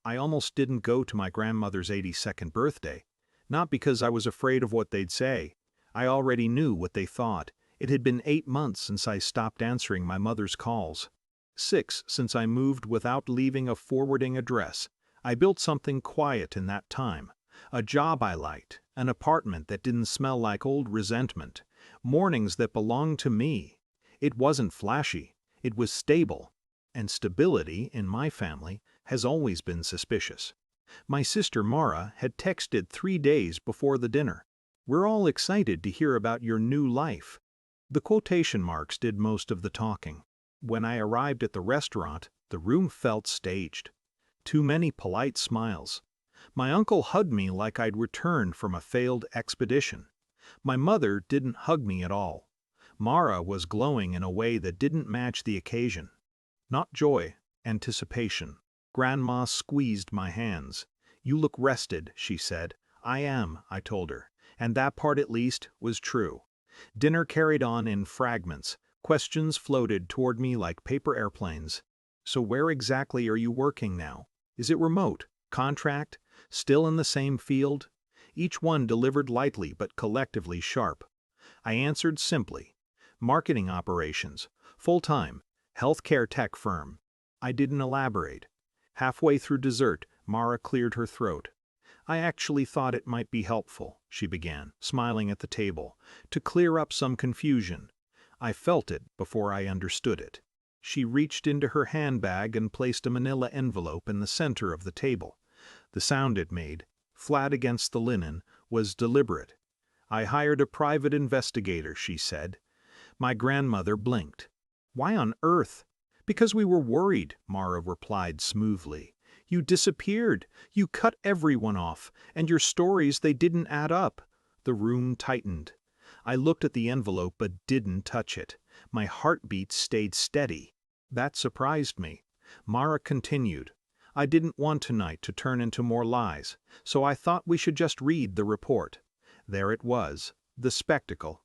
I almost didn't go to my grandmother's 82nd birthday. Not because I was afraid of what they'd say. I already knew what they thought. It had been 8 months since I stopped answering my mother's calls. 6 since I moved without leaving a forwarding address. I built something quiet in that time. A job I liked, an apartment that didn't smell like old resentment, mornings that belonged to me. It wasn't flashy, it was stable. And stability, in my family, has always been suspicious. My sister Mara had texted 3 days before the dinner. "We're all excited to hear about your new life." The quotation marks did most of the talking. When I arrived at the restaurant, the room felt staged. Too many polite smiles. My uncle hugged me like I'd returned from a failed expedition. My mother didn't hug me at all. Mara was glowing in a way that didn't match the occasion. Not joy, anticipation. Grandma squeezed my hands. "You look rested," she said. "I am," I told her, and that part at least was true. Dinner carried on in fragments. Questions floated toward me like paper airplanes. "So where exactly are you working now? Is it remote? Contract? Still in the same field?" Each one delivered lightly but collectively sharp. I answered simply. "Marketing operations. Full-time. Healthcare tech firm." I didn't elaborate. Halfway through dessert, Mara cleared her throat. "I actually thought it might be helpful," she began, smiling at the table, "to clear up some confusion." I felt it before I understood it. She reached into her handbag and placed a manila envelope in the center of the table. The sound it made, flat against the linen, was deliberate. "I hired a private investigator," she said. My grandmother blinked. "Why on earth?" "Because we were worried," Mara replied smoothly. "You disappeared. You cut everyone off, and your stories, they didn't add up." The room tightened. I looked at the envelope but didn't touch it. My heartbeat stayed steady. That surprised me. Mara continued. "I didn't want tonight to turn into more lies, so I thought we should just read the report." There it was, the spectacle.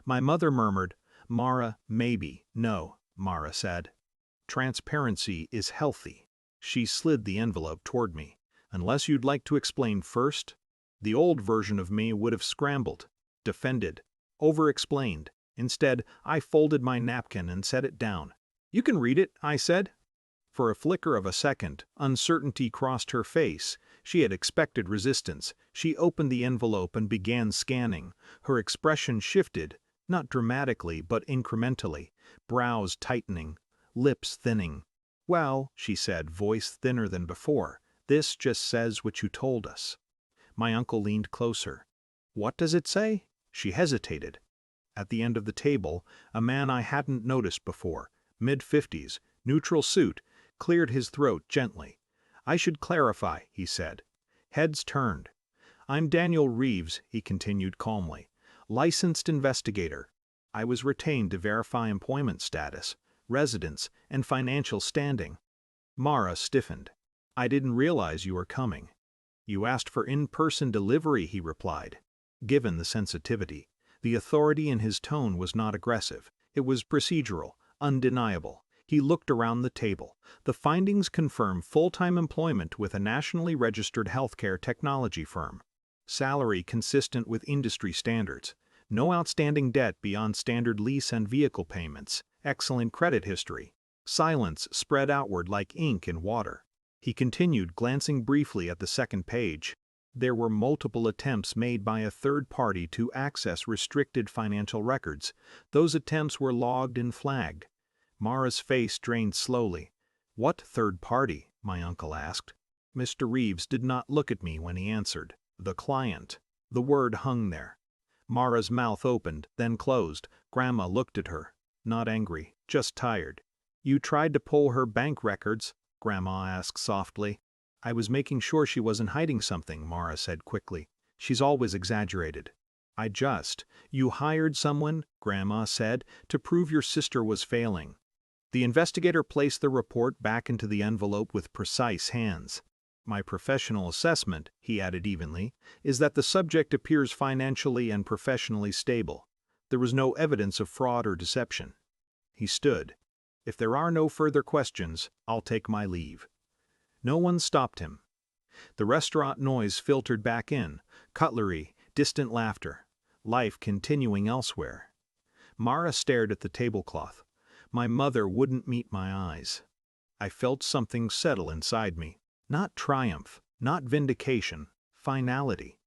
My mother murmured, "Mara, maybe." "No," Mara said. "Transparency is healthy." She slid the envelope toward me. "Unless you'd like to explain first?" The old version of me would have scrambled, defended, over-explained. Instead, I folded my napkin and set it down. "You can read it," I said. For a flicker of a second, uncertainty crossed her face. She had expected resistance. She opened the envelope and began scanning. Her expression shifted, not dramatically but incrementally, brows tightening, lips thinning. "Well," she said, voice thinner than before, "this just says what you told us." My uncle leaned closer. "What does it say?" She hesitated. At the end of the table, a man I hadn't noticed before, mid-50s, neutral suit, cleared his throat gently. "I should clarify," he said. Heads turned. "I'm Daniel Reeves," he continued calmly. "Licensed investigator. I was retained to verify employment status, residence, and financial standing." Mara stiffened. "I didn't realize you were coming." "You asked for in-person delivery," he replied. Given the sensitivity, the authority in his tone was not aggressive. It was procedural, undeniable. He looked around the table. "The findings confirm full-time employment with a nationally registered healthcare technology firm. Salary consistent with industry standards. No outstanding debt beyond standard lease and vehicle payments. Excellent credit history." Silence spread outward like ink in water. He continued, glancing briefly at the second page. "There were multiple attempts made by a third party to access restricted financial records. Those attempts were logged and flagged." Mara's face drained slowly. "What third party?" my uncle asked. Mr. Reeves did not look at me when he answered. "The client." The word hung there. Mara's mouth opened, then closed. Grandma looked at her. Not angry, just tired. "You tried to pull her bank records?" Grandma asked softly. "I was making sure she wasn't hiding something," Mara said quickly. "She's always exaggerated." "You hired someone," Grandma said, "to prove your sister was failing." The investigator placed the report back into the envelope with precise hands. "My professional assessment," he added evenly, "is that the subject appears financially and professionally stable. There was no evidence of fraud or deception." He stood. "If there are no further questions, I'll take my leave." No one stopped him. The restaurant noise filtered back in, cutlery, distant laughter, life continuing elsewhere. Mara stared at the tablecloth. My mother wouldn't meet my eyes. I felt something settle inside me. Not triumph, not vindication, finality.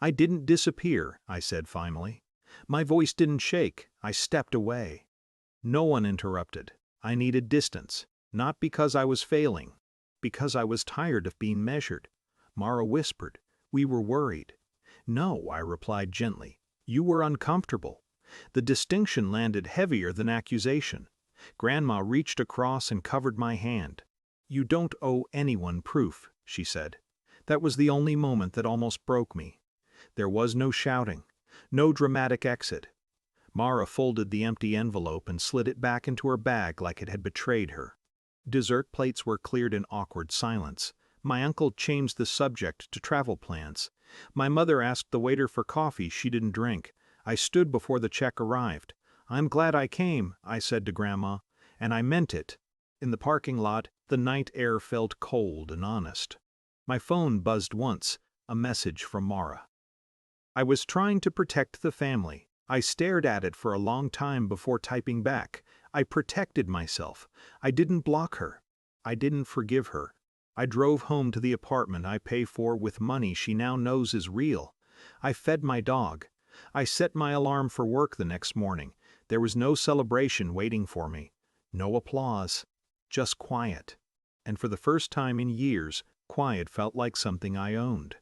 I didn't disappear, I said finally. My voice didn't shake, I stepped away. No one interrupted. I needed distance, not because I was failing, because I was tired of being measured. Mara whispered, "We were worried." "No," I replied gently. "You were uncomfortable." The distinction landed heavier than accusation. Grandma reached across and covered my hand. "You don't owe anyone proof," she said. That was the only moment that almost broke me. There was no shouting, no dramatic exit. Mara folded the empty envelope and slid it back into her bag like it had betrayed her. Dessert plates were cleared in awkward silence. My uncle changed the subject to travel plans. My mother asked the waiter for coffee she didn't drink. I stood before the check arrived. "I'm glad I came," I said to Grandma, and I meant it. In the parking lot, the night air felt cold and honest. My phone buzzed once, a message from Mara. I was trying to protect the family. I stared at it for a long time before typing back. I protected myself. I didn't block her. I didn't forgive her. I drove home to the apartment I pay for with money she now knows is real. I fed my dog. I set my alarm for work the next morning. There was no celebration waiting for me. No applause. Just quiet. And for the first time in years, quiet felt like something I owned.